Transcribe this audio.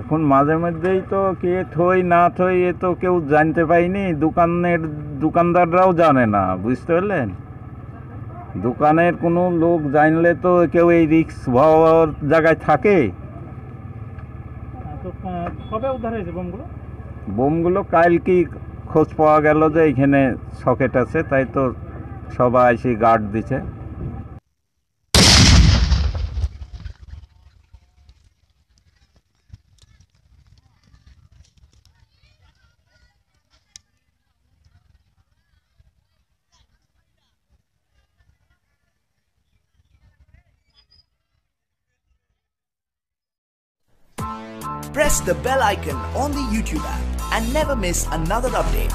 এখন মাঝে মধ্যেই তো কে থই না থই এ তো কেউ জানতে পাইনি, দোকানদাররাও জানে না, বুঝতে পারলেন? দোকানের কোনো লোক জানলে তো কেউ এই রিস্ক হওয়ার জায়গায় থাকে। তো কবে উদ্ধার হয়েছে বোমগুলো? বোমগুলো কালকেই খোঁজ পাওয়া গেল যে এইখানে সকেট আছে, তাই তো সবাই এসে গার্ড দিছে। Press the bell icon on the YouTube app and never miss another update.